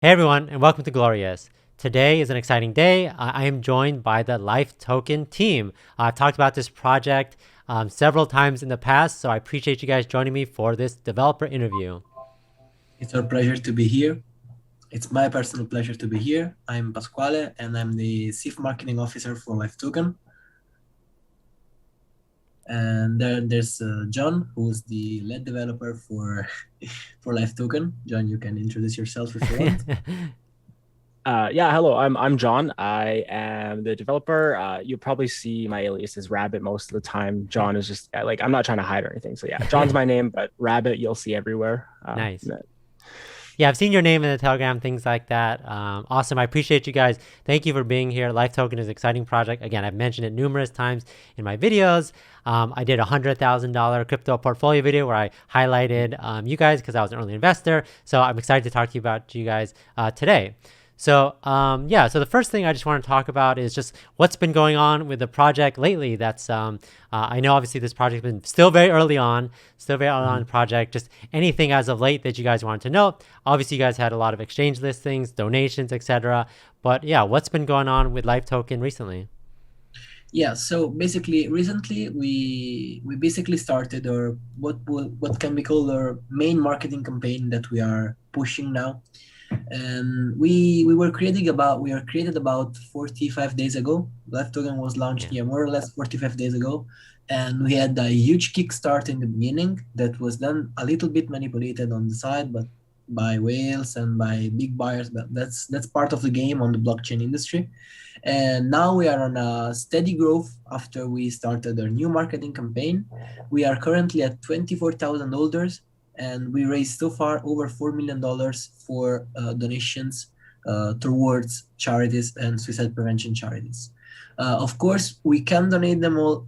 Hey everyone, and welcome to Goalorious. Today is an exciting day. I am joined by the LIFETOKEN team. I've talked about this project several times in the past, so I appreciate you guys joining me for this developer interview. It's our pleasure to be here. It's my personal pleasure to be here. I'm Pasquale, and I'm the Chief Marketing Officer for LiveToken. And there's John, who's the lead developer for for LiveToken. John, you can introduce yourself if you want. Yeah, hello. I'm John. I am the developer. You probably see my alias as Rabbit most of the time. John is just like I'm not trying to hide or anything. So yeah, John's my name, but Rabbit you'll see everywhere. Nice. Yeah, I've seen your name in the Telegram, things like that. Awesome. I appreciate you guys. Thank you for being here. LiFeToken is an exciting project. Again, I've mentioned it numerous times in my videos. I did a $100,000 crypto portfolio video where I highlighted you guys because I was an early investor. So I'm excited to talk to you about you guys today. So yeah, so the first thing I just want to talk about is just what's been going on with the project lately. That's I know obviously this project has been still very early on in the project. Just anything as of late that you guys wanted to know. Obviously, you guys had a lot of exchange listings, donations, etc. But yeah, what's been going on with LiFeToken recently? Yeah, so basically, recently we basically started our what can be called our main marketing campaign that we are pushing now. And we are created about 45 days ago. LiveToken was launched, Yeah. yeah, more or less 45 days ago, and we had a huge kickstart in the beginning that was then a little bit manipulated on the side, but by whales and by big buyers. But that's part of the game on the blockchain industry. And now we are on a steady growth after we started our new marketing campaign. We are currently at 24,000 holders, and we raised so far over $4 million for donations towards charities and suicide prevention charities. Of course, we can donate them all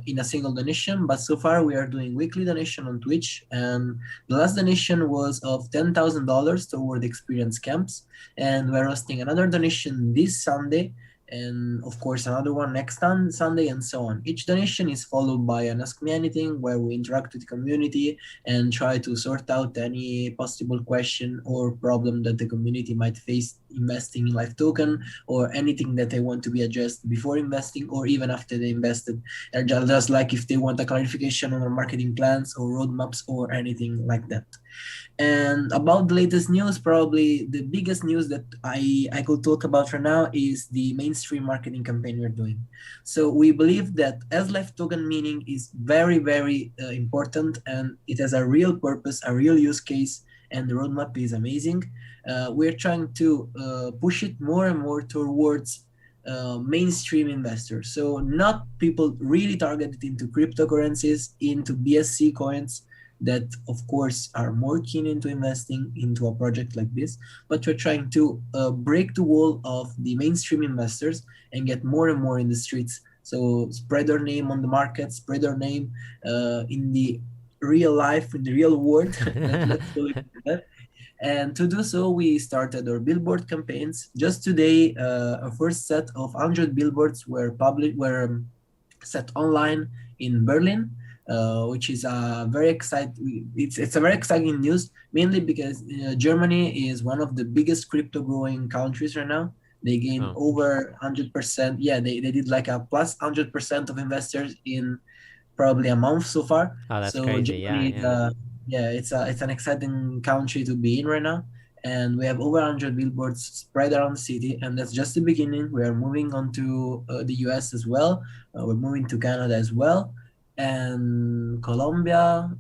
in a single donation, but so far we are doing weekly donation on Twitch, and the last donation was of $10,000 toward experience camps, and we're hosting another donation this Sunday, and of course another one next Sunday, and so on. Each donation is followed by an Ask Me Anything, where we interact with the community and try to sort out any possible question or problem that the community might face investing in LiveToken, or anything that they want to be addressed before investing or even after they invested. And just like if they want a clarification on our marketing plans or roadmaps or anything like that. And about the latest news, probably the biggest news that I could talk about right now is the mainstream marketing campaign we're doing. So we believe that as LiveToken meaning is very, very important, and it has a real purpose, a real use case, and the roadmap is amazing. We're trying to push it more and more towards mainstream investors. So not people really targeted into cryptocurrencies, into BSC coins, that of course are more keen into investing into a project like this, but we're trying to break the wall of the mainstream investors and get more and more in the streets. So spread our name on the market, spread our name in the real life, in the real world. Let's call it that. And to do so, we started our billboard campaigns. Just today, a first set of 100 billboards were set online in Berlin, which is a very exciting. It's a very exciting news, mainly because Germany is one of the biggest crypto growing countries right now. They gained Oh, over 100%. Yeah, they did like a plus 100% of investors in probably a month so far. oh, that's So crazy. Yeah, Germany is yeah. yeah, it's an exciting country to be in right now. And we have over 100 billboards spread around the city, and that's just the beginning. We are moving on to the US as well. We're moving to Canada as well, and Colombia,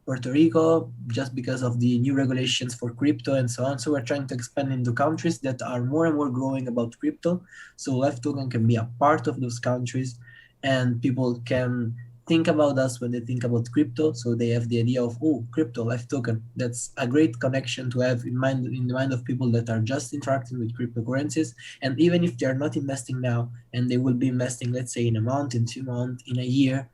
Puerto Rico, just because of the new regulations for crypto and so on. So we're trying to expand into countries that are more and more growing about crypto. So LiveToken can be a part of those countries, and people can think about us when they think about crypto. So they have the idea of, oh, crypto, LiveToken. That's a great connection to have in the mind of people that are just interacting with cryptocurrencies. And even if they're not investing now and they will be investing, let's say in a month, in 2 months, in a year,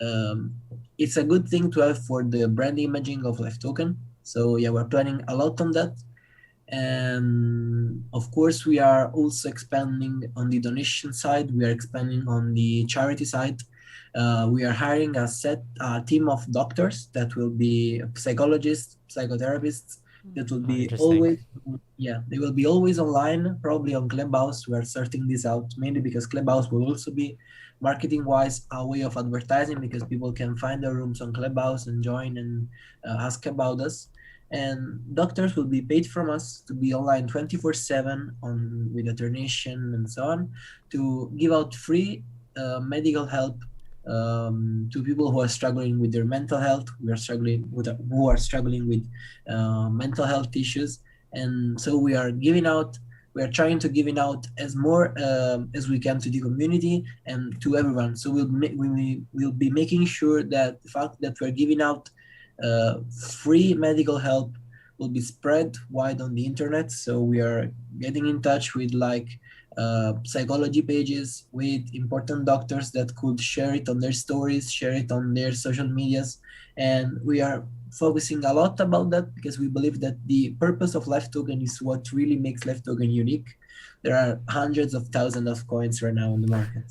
um, it's a good thing to have for the brand imaging of LiveToken. So yeah, we're planning a lot on that. And of course, we are also expanding on the donation side. We are expanding on the charity side. We are hiring a team of doctors that will be psychologists, psychotherapists, that will be Interesting. always, yeah, they will be always online, probably on Clubhouse. We are sorting this out mainly because Clubhouse will also be marketing wise a way of advertising, because people can find their rooms on Clubhouse and join and ask about us. And doctors will be paid from us to be online 24/7 on with a donation and so on, to give out free medical help to people who are struggling with their mental health. Who are struggling with mental health issues. And so we are trying to giving out as more as we can to the community and to everyone. So we'll be making sure that the fact that we're giving out free medical help will be spread wide on the internet. So we are getting in touch with psychology pages, with important doctors that could share it on their stories, share it on their social medias. And we are focusing a lot about that because we believe that the purpose of LIFETOKEN is what really makes LIFETOKEN unique. There are hundreds of thousands of coins right now on the market.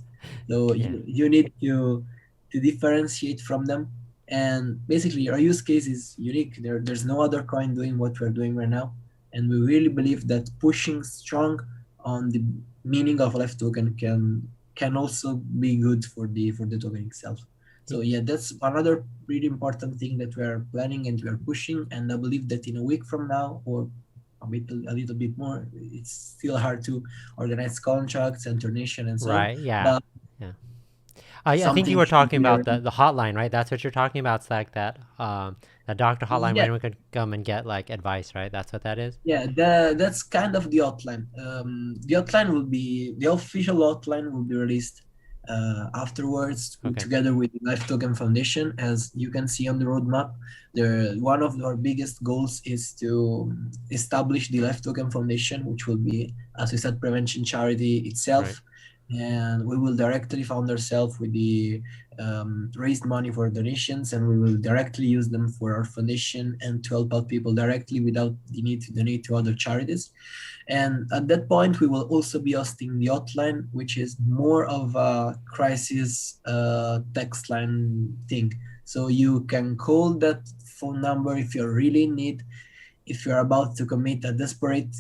So Yeah. you need to differentiate from them. And basically our use case is unique. There's no other coin doing what we're doing right now. And we really believe that pushing strong on the meaning of LIFETOKEN can also be good for the token itself. So yeah, that's another really important thing that we are planning and we are pushing. And I believe that in a week from now, or a little bit more, it's still hard to organize contracts and donation and so on. Right. Yeah. But Yeah. I think you something were should talking be about already. the hotline, right? That's what you're talking about. It's like that doctor hotline where Yeah, anyone could come and get like advice, right? That's what that is. yeah, that's kind of the outline. The outline will be the official outline will be released afterwards Okay. together with the LIFETOKEN Foundation. As you can see on the roadmap, one of our biggest goals is to establish the LIFETOKEN Foundation, which will be, as we said, prevention charity itself. Right. And we will directly fund ourselves with the raised money for donations, and we will directly use them for our foundation and to help out people directly without the need to donate to other charities. And at that point, we will also be hosting the hotline, which is more of a crisis text line thing. So you can call that phone number if you're really in need. If you're about to commit a desperate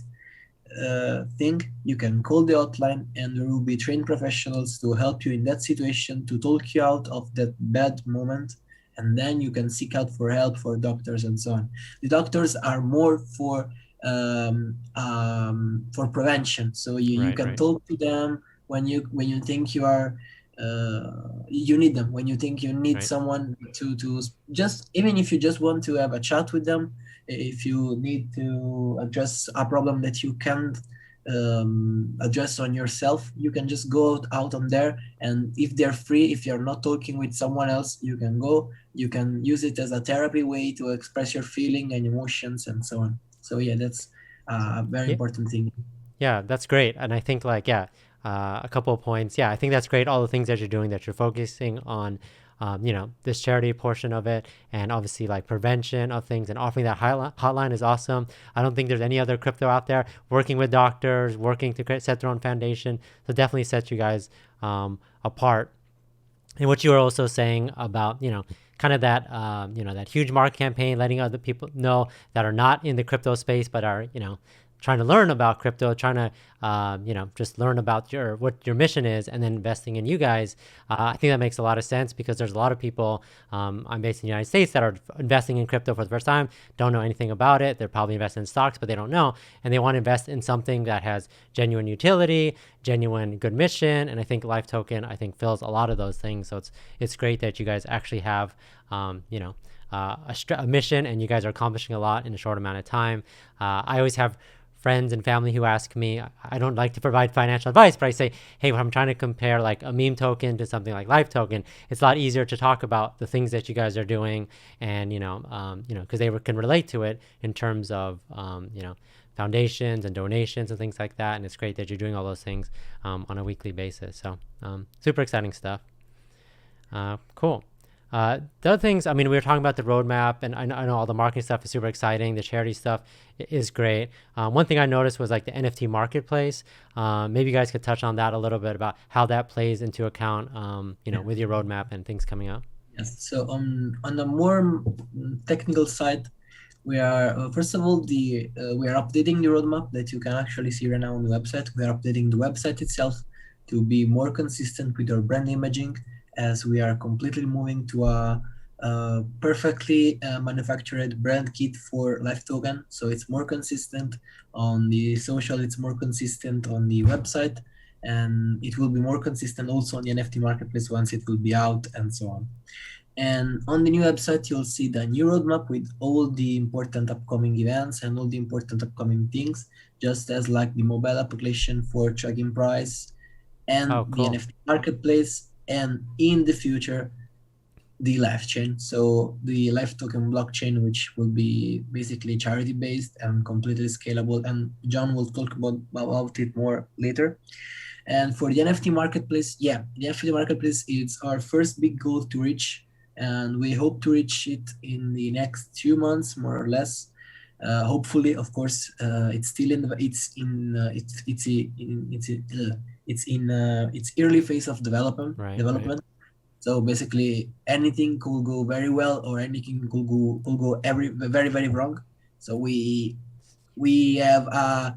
thing, you can call the hotline and there will be trained professionals to help you in that situation, to talk you out of that bad moment. And then you can seek out for help for doctors and so on. The doctors are more for prevention. So you can talk to them when you think you need them, when you think you need someone to just, even if you just want to have a chat with them, if you need to address a problem that you can't address on yourself, you can just go out on there. And if they're free, if you're not talking with someone else, you can use it as a therapy way to express your feeling and emotions and so on. So yeah, that's a very important thing. Yeah, that's great. And I think a couple of points. Yeah, I think that's great. All the things that you're doing, that you're focusing on, this charity portion of it, and obviously like prevention of things and offering that hotline is awesome. I don't think there's any other crypto out there working with doctors, working to set their own foundation. So definitely sets you guys apart. And what you were also saying about, kind of that, that huge market campaign, letting other people know that are not in the crypto space, but are, trying to learn about crypto, trying to, just learn about what your mission is, and then investing in you guys. I think that makes a lot of sense because there's a lot of people, I'm based in the United States, that are investing in crypto for the first time, don't know anything about it. They're probably investing in stocks, but they don't know. And they want to invest in something that has genuine utility, genuine good mission. And I think LIFETOKEN, fills a lot of those things. So it's great that you guys actually have, a mission, and you guys are accomplishing a lot in a short amount of time. I always have friends and family who ask me, I don't like to provide financial advice, but I say, hey, when I'm trying to compare like a meme token to something like LIFETOKEN, it's a lot easier to talk about the things that you guys are doing, and because they can relate to it in terms of foundations and donations and things like that. And it's great that you're doing all those things on a weekly basis. So super exciting stuff. Cool. The other things, we were talking about the roadmap, and I know all the marketing stuff is super exciting. The charity stuff is great. One thing I noticed was like the NFT marketplace. Maybe you guys could touch on that a little bit about how that plays into account, with your roadmap and things coming up. Yes. So on the more technical side, We are first of all we are updating the roadmap that you can actually see right now on the website. We are updating the website itself to be more consistent with our brand imaging, as we are completely moving to a perfectly manufactured brand kit for LIFETOKEN. So it's more consistent on the social, it's more consistent on the website, and it will be more consistent also on the NFT marketplace once it will be out, and so on. And on the new website, you'll see the new roadmap with all the important upcoming events and all the important upcoming things, just as like the mobile application for tracking price and Oh, the cool. NFT marketplace, and in the future, the life chain. So the life token blockchain, which will be basically charity based and completely scalable. And John will talk about it more later. And for the NFT marketplace, yeah, the NFT marketplace is our first big goal to reach, and we hope to reach it in the next 2 months, more or less. Hopefully, of course, it's still in the it's in its early phase of development. Right. Development. So basically, anything could go very well, or anything could go very wrong. So we have a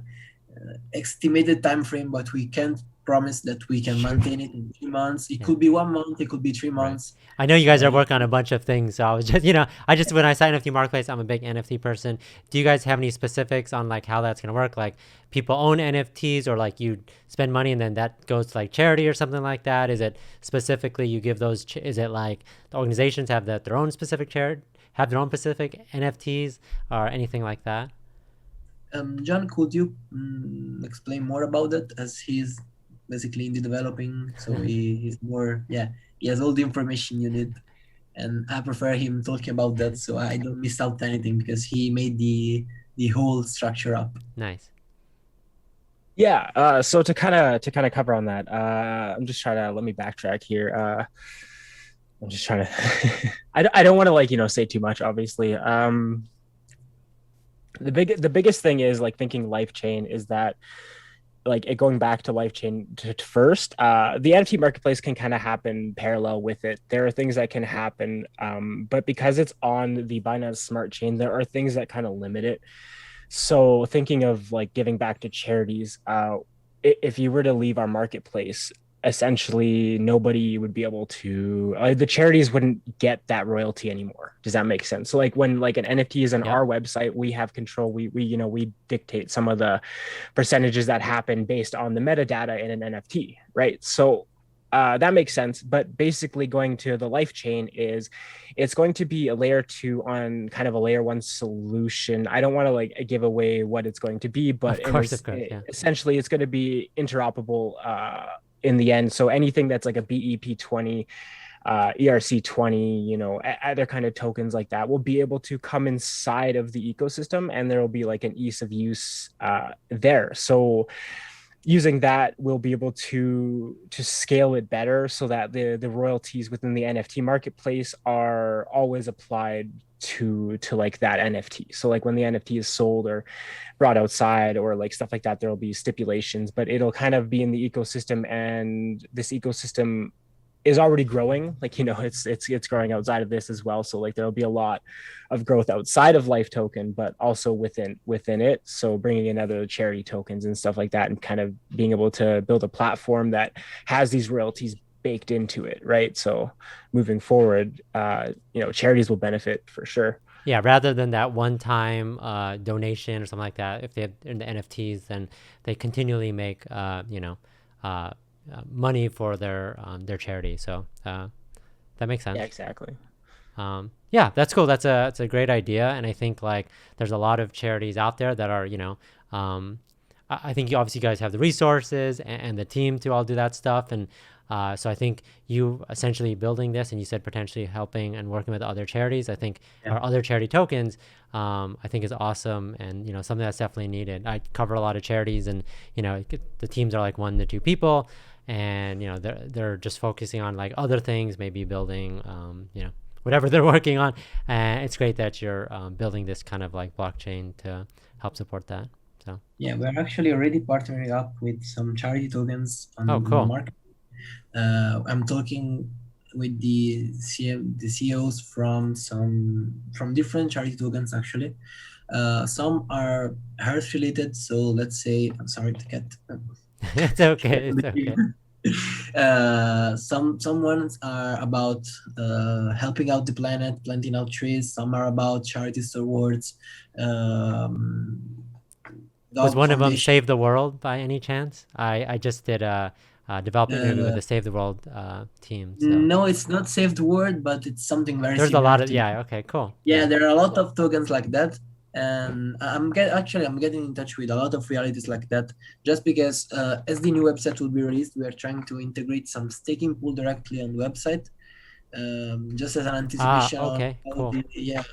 estimated time frame, but we can't promise that we can maintain it in 3 months. It could be 1 month, it could be 3 months. I know you guys are working on a bunch of things, so I was just, when I saw NFT Marketplace, I'm a big NFT person. Do you guys have any specifics on like how that's gonna work? Like people own NFTs, or like you spend money and then that goes to like charity or something like that? Is it specifically you give those? Is it like the organizations have their own specific charity, have their own specific NFTs or anything like that? John, could you explain more about that, as he's basically in the developing, so he's more, he has all the information you need, and I prefer him talking about that so I don't miss out anything, because he made the whole structure up. Nice. Yeah. So to kind of cover on that, I'm just trying to, let me backtrack here. I'm just trying to. I don't want to say too much, obviously. The biggest thing is like thinking life chain is that, like, it going back to life chain first, the NFT marketplace can kind of happen parallel with it. There are things that can happen, but because it's on the Binance Smart Chain, there are things that kind of limit it. So thinking of like giving back to charities, if you were to leave our marketplace, essentially nobody would be able to, the charities wouldn't get that royalty anymore. Does that make sense? So like when like an NFT is on our website, we have control. We dictate some of the percentages that happen based on the metadata in an NFT, right? So that makes sense. But basically going to the life chain is, it's going to be a layer 2 on kind of a layer 1 solution. I don't want to like give away what it's going to be, but of course, essentially it's going to be interoperable in the end. So anything that's like a BEP20, ERC20, other kind of tokens like that will be able to come inside of the ecosystem, and there will be like an ease of use there. So using that, we'll be able to scale it better so that the royalties within the NFT marketplace are always applied to like that NFT. So like when the NFT is sold or brought outside or like stuff like that, there'll be stipulations, but it'll kind of be in the ecosystem, and this ecosystem is already growing. Like, it's growing outside of this as well. So like there'll be a lot of growth outside of LIFETOKEN, but also within it. So bringing in other charity tokens and stuff like that, and kind of being able to build a platform that has these royalties baked into it, right? So moving forward, charities will benefit for sure. Yeah, rather than that one-time donation or something like that, if they have in the NFTs, then they continually make money for their charity. So that makes sense. Yeah, exactly. Yeah, that's cool. That's a great idea, and I think like there's a lot of charities out there that are I think you obviously guys have the resources and the team to all do that stuff, and so I think you essentially building this, and you said potentially helping and working with other charities, I think, or other charity tokens, I think is awesome, and something that's definitely needed. I cover a lot of charities, and the teams are like 1 to 2 people, and they're just focusing on like other things, maybe building whatever they're working on, and it's great that you're building this kind of like blockchain to help support that. So yeah, we're actually already partnering up with some charity tokens on cool. the market. I'm talking with the CEOs from different charity tokens actually. Some are health related, so let's say, I'm sorry to get It's okay. It's okay. some ones are about helping out the planet, planting out trees. Some are about charities awards, Was dog one of them foundation. Save the World by any chance? I just did a development interview with Uh, the Save the World team. So no, it's not saved word, but it's something very there's a similar lot of, to. yeah, okay, cool. Yeah, there are a lot of tokens like that, and I'm getting in touch with a lot of realities like that. Just because as the new website will be released, we are trying to integrate some staking pool directly on the website, just as an anticipation on Okay, how cool.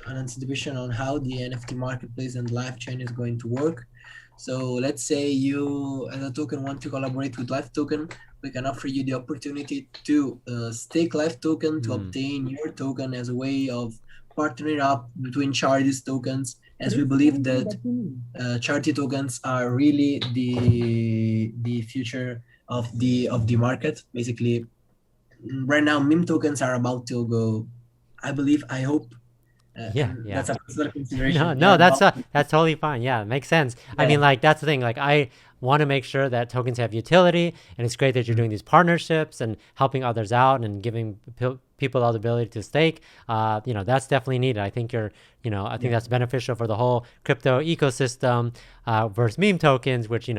an anticipation on how the NFT marketplace and live chain is going to work. So let's say you as a token want to collaborate with LIFETOKEN, we can offer you the opportunity to stake LIFETOKEN to obtain your token as a way of partnering up between charities tokens, as we believe that charity tokens are really the future of the market. Basically, right now meme tokens are about to go, I believe, I hope, Yeah, and yeah. that's a personal consideration. No, They're no, about that's totally fine. Yeah, it makes sense. I yeah. mean, like that's the thing. Like I want to make sure that tokens have utility, and it's great that you're doing these partnerships and helping others out and giving people the ability to stake. That's definitely needed. I think I think that's beneficial for the whole crypto ecosystem versus meme tokens, which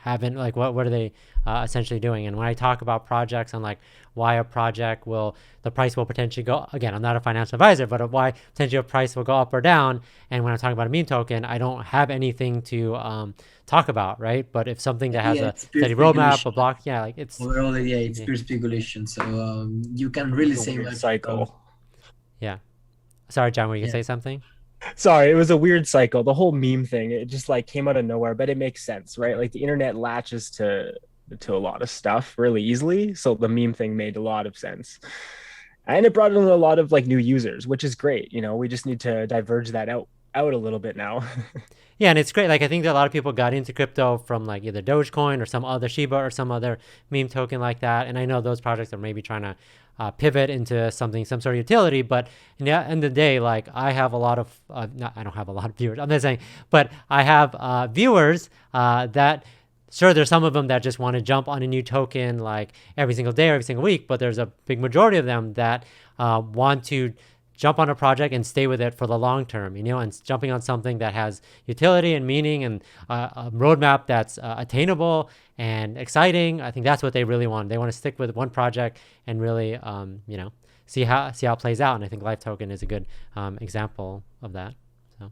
haven't like what are they essentially doing? And when I talk about projects on like why a project the price will potentially go, again, I'm not a financial advisor, but why potentially a price will go up or down. And when I'm talking about a meme token, I don't have anything to talk about, right? But if something that has a It's pure steady roadmap, a speculation. block, yeah, like it's Overall, it's pure speculation. So you can really It's a say weird much. cycle. yeah. Sorry, John, were you gonna Yeah. say something? Sorry, it was a weird cycle. The whole meme thing, it just like came out of nowhere, but it makes sense, right? Like the internet latches to a lot of stuff really easily, so the meme thing made a lot of sense. And it brought in a lot of like new users, which is great. We just need to diverge that out a little bit now. Yeah, and it's great. Like I think that a lot of people got into crypto from like either Dogecoin or some other Shiba or some other meme token like that. And I know those projects are maybe trying to pivot into some sort of utility. But in the end of the day, like I have a lot of, I don't have a lot of viewers. I'm not saying, but I have viewers that. Sure, there's some of them that just want to jump on a new token like every single day or every single week, but there's a big majority of them that want to jump on a project and stay with it for the long term, and jumping on something that has utility and meaning and a roadmap that's attainable and exciting. I think that's what they really want. They want to stick with one project and really, see how it plays out. And I think LifeToken is a good example of that. So.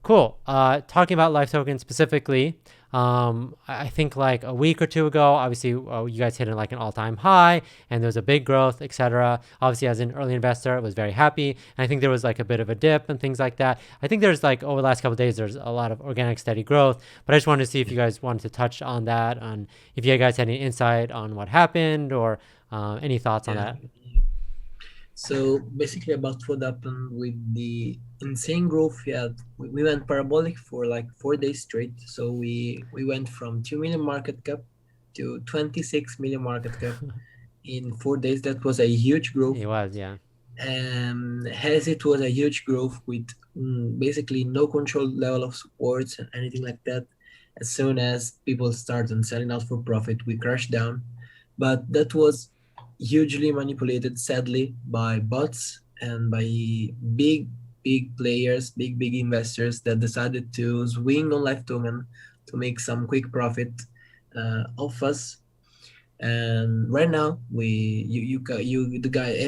Cool. Talking about LifeToken specifically, I think like a week or two ago, obviously you guys hit like an all-time high and there was a big growth, etc. Obviously, as an early investor, I was very happy. And I think there was like a bit of a dip and things like that. I think there's like over the last couple of days, there's a lot of organic steady growth. But I just wanted to see if you guys wanted to touch on that, on if you guys had any insight on what happened or any thoughts on that. So basically, about what happened with the insane growth we went parabolic for like 4 days straight. So we went from 2 million market cap to 26 million market cap in 4 days. That was a huge growth. It was, yeah. As it was a huge growth with basically no controlled level of supports and anything like that. As soon as people started selling out for profit, we crashed down. But that was hugely manipulated, sadly, by bots and by big players, big investors that decided to swing on LifeToken to make some quick profit off us. And right now,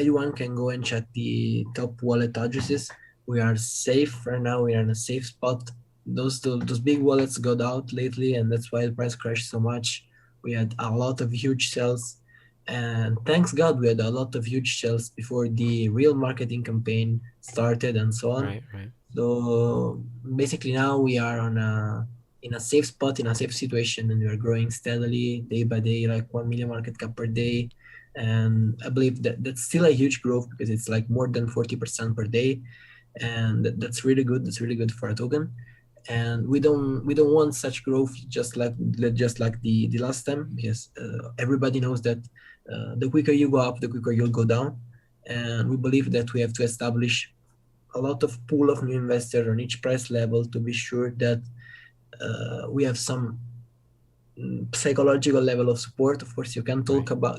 anyone can go and check the top wallet addresses. We are safe right now. We are in a safe spot. Those big wallets got out lately, and that's why the price crashed so much. We had a lot of huge sales, and thanks God we had a lot of huge sales before the real marketing campaign started and so on. Right. So basically now we are in a safe spot, in a safe situation, and we are growing steadily day by day, like 1 million market cap per day. And I believe that's still a huge growth because it's like more than 40% per day, and that's really good. That's really good for a token. And we don't want such growth just like the last time, because everybody knows that The quicker you go up, the quicker you'll go down. And we believe that we have to establish a lot of pool of new investors on each price level to be sure that we have some psychological level of support. Of course, you can't talk about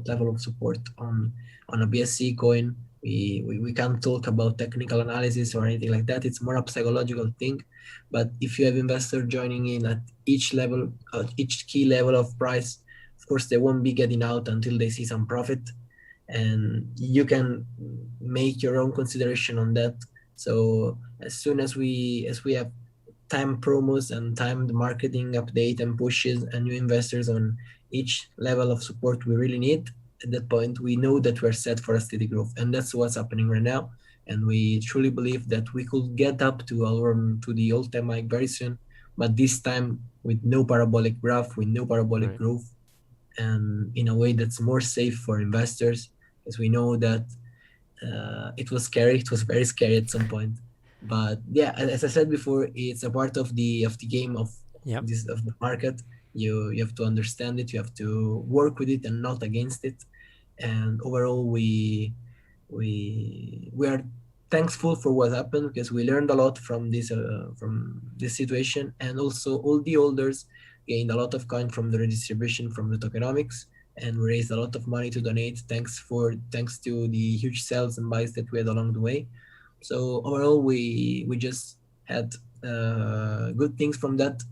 level of support on a BSC coin. We can't talk about technical analysis or anything like that. It's more a psychological thing. But if you have investors joining in at each level, each key level of price, of course they won't be getting out until they see some profit, and you can make your own consideration on that. So as soon as we have time promos and timed marketing update and pushes and new investors on each level of support we really need, at that point we know that we're set for a steady growth, and that's what's happening right now. And we truly believe that we could get up to the all-time high very soon, but this time with no parabolic graph, with no parabolic growth, and in a way that's more safe for investors, because we know that it was scary. It was very scary at some point. But yeah, as I said before, it's a part of the game of the market. You have to understand it. You have to work with it and not against it. And overall, we are thankful for what happened, because we learned a lot from this situation, and also all the holders gained a lot of coin from the redistribution from the tokenomics, and we raised a lot of money to donate thanks to the huge sales and buys that we had along the way. So overall, we just had good things from that,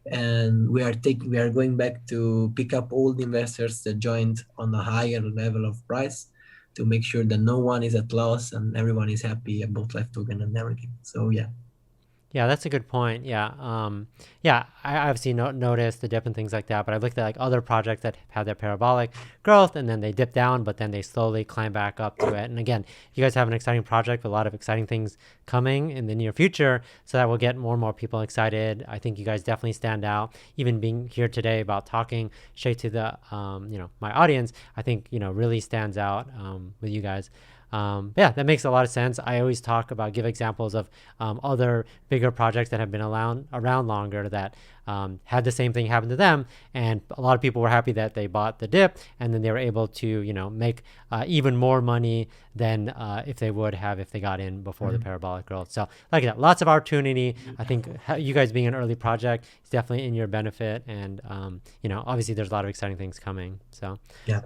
and we are going back to pick up all the investors that joined on a higher level of price, to make sure that no one is at loss and everyone is happy about LIFETOKEN and everything. So yeah. Yeah, that's a good point. Yeah. I obviously noticed the dip and things like that, but I've looked at like other projects that have their parabolic growth and then they dip down, but then they slowly climb back up to it. And again, you guys have an exciting project with a lot of exciting things coming in the near future, so that will get more and more people excited. I think you guys definitely stand out. Even being here today about talking straight to the, my audience, I think, really stands out with you guys. Yeah, that makes a lot of sense. I always give examples of other bigger projects that have been around longer that had the same thing happen to them, and a lot of people were happy that they bought the dip, and then they were able to make even more money than if they would have if they got in before the parabolic growth. So like that, lots of opportunity. I think you guys being an early project is definitely in your benefit, and obviously there's a lot of exciting things coming. So yeah.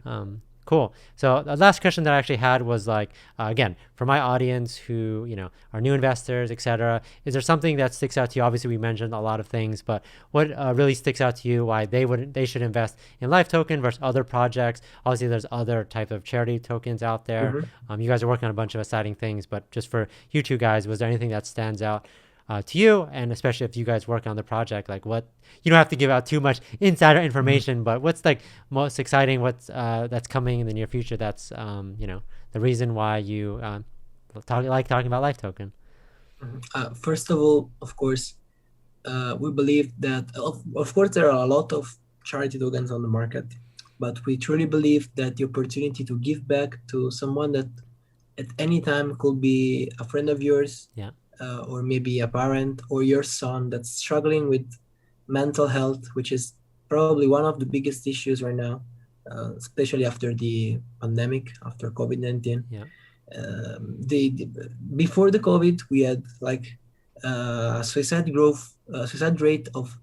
Cool. So the last question that I actually had was like, again, for my audience who, are new investors, etc., is there something that sticks out to you? Obviously, we mentioned a lot of things, but what really sticks out to you, why they should invest in LIFETOKEN versus other projects? Obviously, there's other type of charity tokens out there. You guys are working on a bunch of exciting things, but just for you two guys, was there anything that stands out to you? And especially if you guys work on the project, like what, you don't have to give out too much insider information, but what's like most exciting, what's that's coming in the near future, that's the reason why you like talking about LIFETOKEN? First of all, of course, we believe that of course there are a lot of charity tokens on the market, but we truly believe that the opportunity to give back to someone that at any time could be a friend of yours, or maybe a parent or your son that's struggling with mental health, which is probably one of the biggest issues right now, especially after the pandemic, after COVID-19. Before the COVID, we had like suicide rate of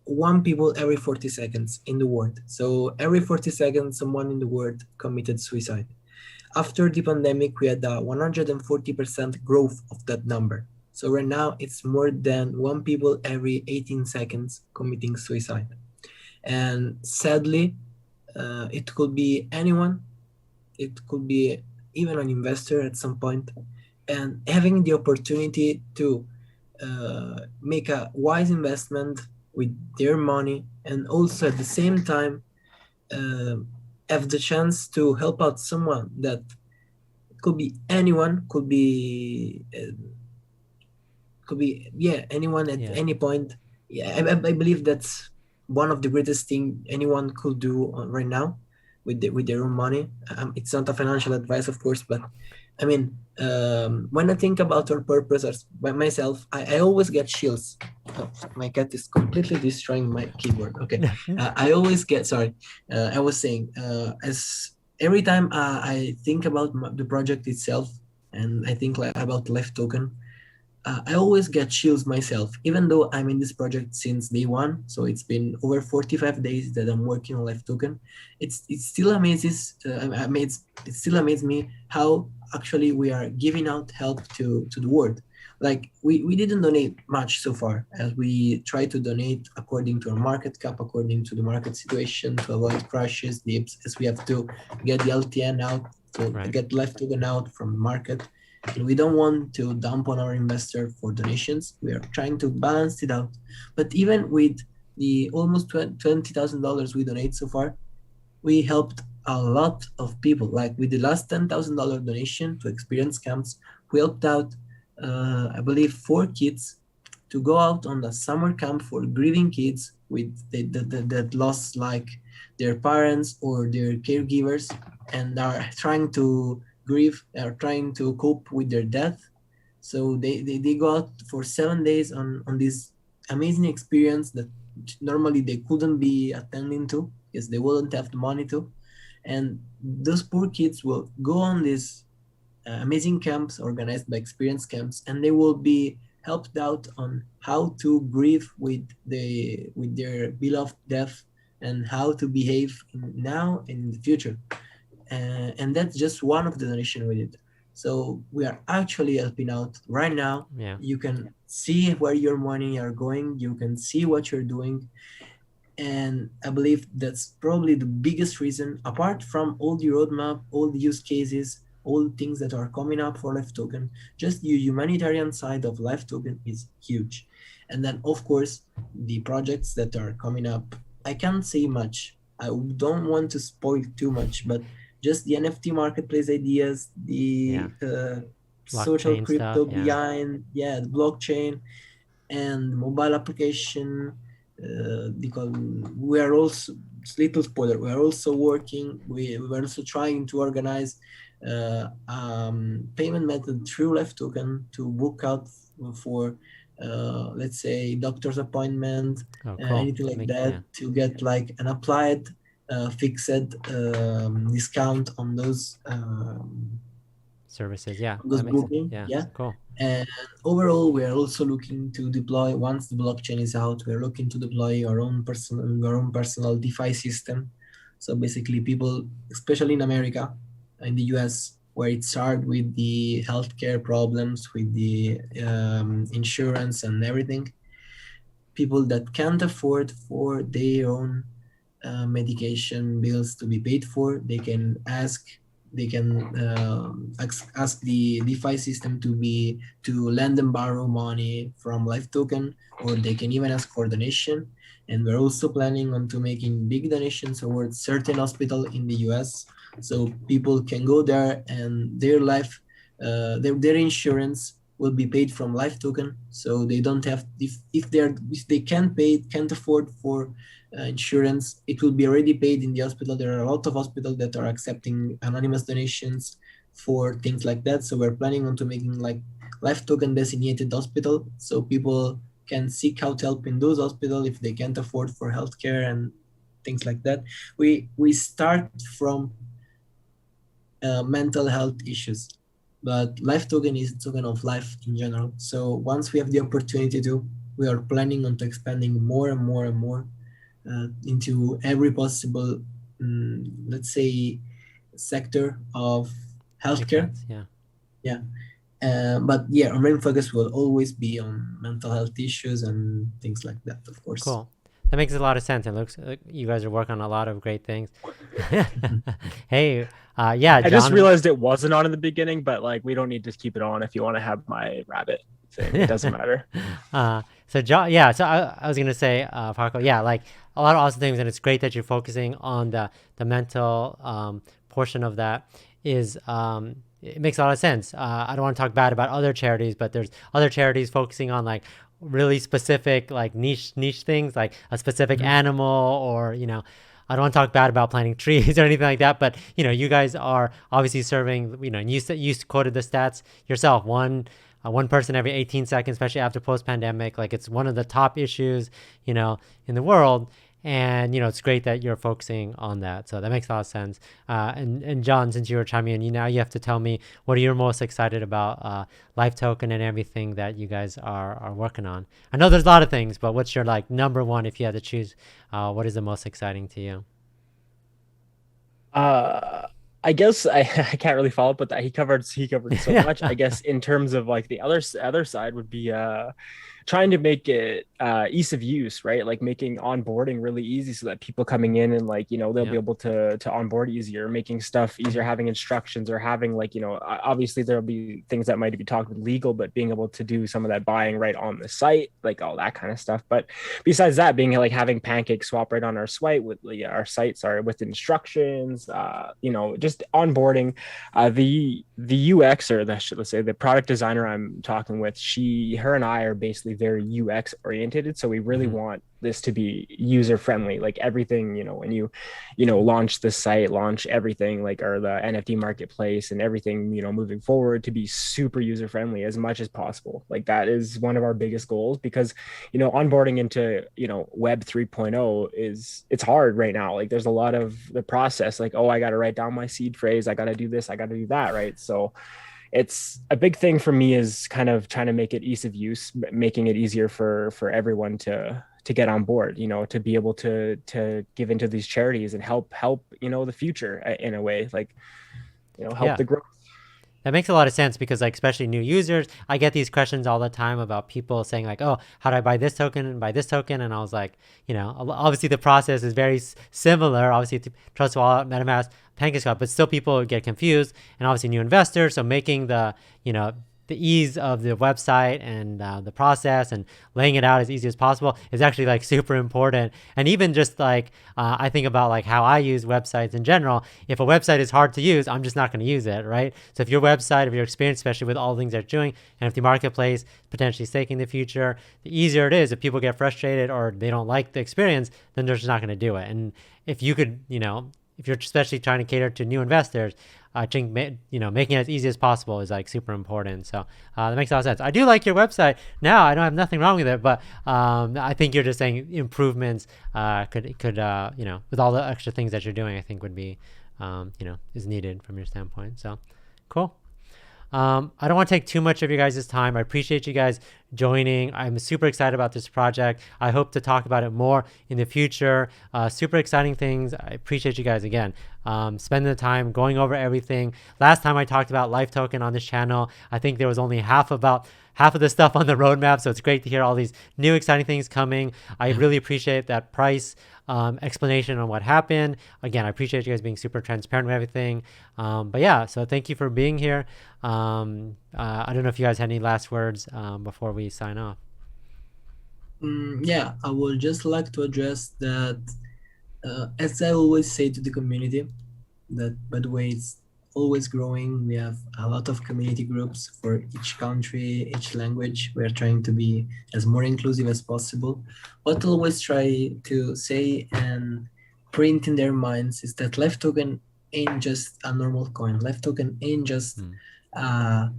1 people every 40 seconds in the world. So every 40 seconds, someone in the world committed suicide. After the pandemic, we had a 140% growth of that number. So right now, it's more than 1 people every 18 seconds committing suicide. And sadly, it could be anyone. It could be even an investor at some point. And having the opportunity to make a wise investment with their money, and also at the same time have the chance to help out someone that could be anyone, could be anyone at any point. I believe that's one of the greatest thing anyone could do right now with their own money. It's not a financial advice, of course, but I mean, when I think about our purpose by myself, I always get chills Oh, my cat is completely destroying my keyboard. Okay, I always get sorry. I was saying, as every time I think about the project itself, and I think like about LIFETOKEN, I always get chills myself, even though I'm in this project since day one. So it's been over 45 days that I'm working on LIFETOKEN. It still amazes, it still amazes me how actually we are giving out help to the world. Like we didn't donate much so far, as we try to donate according to our market cap, according to the market situation, to avoid crashes, dips, as we have to get the LTN out, to Right. get LIFETOKEN out from the market. And we don't want to dump on our investor for donations. We are trying to balance it out. But even with the almost $20,000 we donate so far, we helped a lot of people. Like with the last $10,000 donation to experience camps, we helped out, I believe, 4 kids to go out on the summer camp for grieving kids with that lost like their parents or their caregivers, and are trying to grieve, are trying to cope with their death. So they go out for 7 days on this amazing experience that normally they couldn't be attending to because they wouldn't have the money to. And those poor kids will go on these amazing camps organized by experience camps, and they will be helped out on how to grieve with their beloved death, and how to behave now and in the future. And that's just one of the donation we did. So we are actually helping out right now. Yeah. You can see where your money are going. You can see what you're doing. And I believe that's probably the biggest reason, apart from all the roadmap, all the use cases, all the things that are coming up for LIFETOKEN, just the humanitarian side of LIFETOKEN is huge. And then, of course, the projects that are coming up, I can't say much. I don't want to spoil too much, but just the NFT marketplace ideas, the social Blockchain crypto stuff, yeah. behind, the blockchain and mobile application. Because we are also, little spoiler, we are also working, we're also trying to organize payment method through LIFETOKEN to book out for let's say doctor's appointment, Oh, cool. anything like that, to get like an applied fixed discount on those services. Yeah, those that makes sense. booking. Yeah, cool. And overall, we are also looking to deploy, once the blockchain is out, we're looking to deploy our own personal DeFi system. So basically, people, especially in America, in the US, where it's hard with the healthcare problems, with the insurance and everything, people that can't afford for their own medication bills to be paid for, they can ask the DeFi system to lend and borrow money from LIFETOKEN, or they can even ask for donation. And we're also planning on to making big donations towards certain hospital in the US, so people can go there and their their insurance will be paid from LIFETOKEN, so they don't have, if they can't afford for insurance, it will be already paid in the hospital. There are a lot of hospitals that are accepting anonymous donations for things like that. So we're planning on to making like LIFETOKEN designated hospital, so people can seek out help in those hospitals if they can't afford for healthcare and things like that. We start from mental health issues, but LIFETOKEN is a token of life in general. So once we have the opportunity to, we are planning on to expanding more and more and more into every possible, let's say, sector of healthcare. But yeah, our main focus will always be on mental health issues and things like that, of course. Cool. That makes a lot of sense. It looks like you guys are working on a lot of great things. Hey, yeah, John, I just realized it wasn't on in the beginning, but like we don't need to keep it on if you want to have my rabbit thing. It doesn't matter. So John, yeah. So I was gonna say, Paco, yeah, like a lot of awesome things, and it's great that you're focusing on the mental portion of that. It makes a lot of sense. I don't want to talk bad about other charities, but there's other charities focusing on like really specific, like niche things, like a specific animal, or I don't want to talk bad about planting trees or anything like that, but you guys are obviously serving. You quoted the stats yourself. One one person every 18 seconds, especially after post-pandemic. Like it's one of the top issues, in the world. And, it's great that you're focusing on that. So that makes a lot of sense. And John, since you were chiming in, you have to tell me what are you most excited about LifeToken and everything that you guys are working on. I know there's a lot of things, but what's your like number one if you had to choose? What is the most exciting to you? I guess I can't really follow up, but that he covered so much. I guess in terms of like the other side would be trying to make it ease of use, right? Like making onboarding really easy so that people coming in and like, they'll be able to onboard easier, making stuff easier, having instructions or having like, obviously there'll be things that might be talked with legal, but being able to do some of that buying right on the site, like all that kind of stuff. But besides that, being like having Pancake swap right on our site with with instructions, just onboarding. The UX or let's say the product designer I'm talking with, her and I are basically very UX oriented. So we really want this to be user friendly, like everything, when you launch the site, launch everything like, or the NFT marketplace and everything, moving forward to be super user friendly as much as possible. Like that is one of our biggest goals because, onboarding into, web 3.0 it's hard right now. Like there's a lot of the process, like, oh, I got to write down my seed phrase. I got to do this. I got to do that. Right. So it's a big thing for me is kind of trying to make it ease of use, making it easier for everyone to get on board, to be able to give into these charities and help, the future in a way, like, help the growth. That makes a lot of sense because like, especially new users, I get these questions all the time about people saying like, oh, how do I buy this token and buy this token? And I was like, obviously the process is very similar, obviously to Trust Wallet, MetaMask, PancakeSwap, but still people get confused, and obviously new investors. So making the, the ease of the website and the process and laying it out as easy as possible is actually like super important. And even just like I think about like how I use websites in general. If a website is hard to use, I'm just not going to use it, right? So if your website, if your experience, especially with all the things they're doing, and if the marketplace potentially staking in the future, the easier it is. If people get frustrated or they don't like the experience, then they're just not going to do it. And if you could, if you're especially trying to cater to new investors, I think making it as easy as possible is like super important. So that makes a lot of sense. I do like your website. Now I don't have nothing wrong with it, but I think you're just saying improvements could with all the extra things that you're doing, I think would be is needed from your standpoint. So cool. I don't want to take too much of you guys' time. I appreciate you guys joining. I'm super excited about this project. I hope to talk about it more in the future. Super exciting things. I appreciate you guys again. Spending the time going over everything. Last time I talked about LifeToken on this channel, I think there was only half of the stuff on the roadmap. So it's great to hear all these new exciting things coming. I really appreciate that price explanation on what happened. Again, I appreciate you guys being super transparent with everything. But yeah, so thank you for being here. I don't know if you guys had any last words before we sign off. Yeah, I would just like to address that, as I always say to the community, that by the way, it's always growing. We have a lot of community groups for each country, each language. We're trying to be as more inclusive as possible. What I always try to say and print in their minds is that LifeToken ain't just a normal coin. LifeToken ain't just a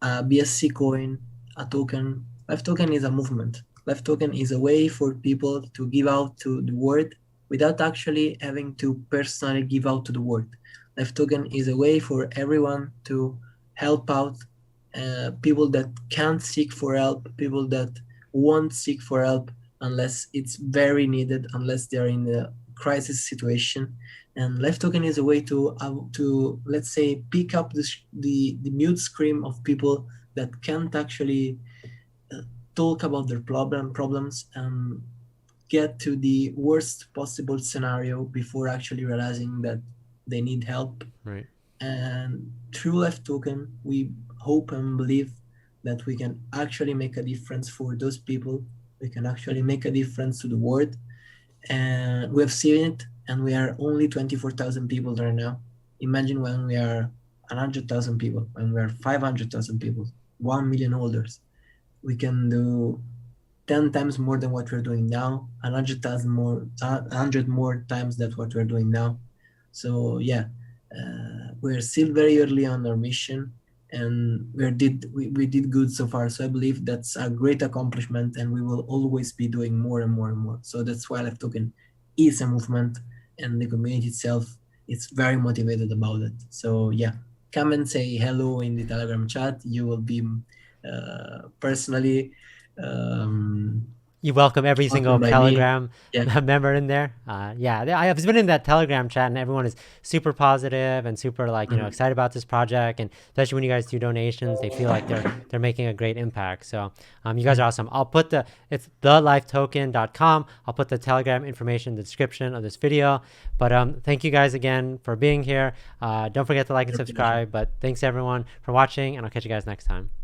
BSC coin, a token. LifeToken is a movement. LifeToken is a way for people to give out to the world without actually having to personally give out to the world. LifeToken is a way for everyone to help out people that can't seek for help, people that won't seek for help unless it's very needed, unless they're in a crisis situation. And LifeToken is a way to let's say pick up the mute scream of people that can't actually talk about their problems and get to the worst possible scenario before actually realizing that they need help. Right. And through LifeToken, we hope and believe that we can actually make a difference for those people. We can actually make a difference to the world. And we have seen it, and we are only 24,000 people right now. Imagine when we are 100,000 people, when we are 500,000 people, 1 million holders. We can do 10 times more than what we're doing now, 100,000 more, 100 more times than what we're doing now. So yeah, we're still very early on our mission, and we did good so far. So I believe that's a great accomplishment, and we will always be doing more and more and more. So that's why LIFETOKEN is a movement, and the community itself is very motivated about it. So yeah, come and say hello in the Telegram chat. You will be personally You welcome every single welcomed by me. Telegram Yeah. member in there. Yeah, I've been in that Telegram chat, and everyone is super positive and super like excited about this project, and especially when you guys do donations, they feel like they're making a great impact. So you guys are awesome. I'll put it's thelifetoken.com. I'll put the Telegram information in the description of this video. But thank you guys again for being here. Don't forget to like and subscribe. But thanks everyone for watching, and I'll catch you guys next time.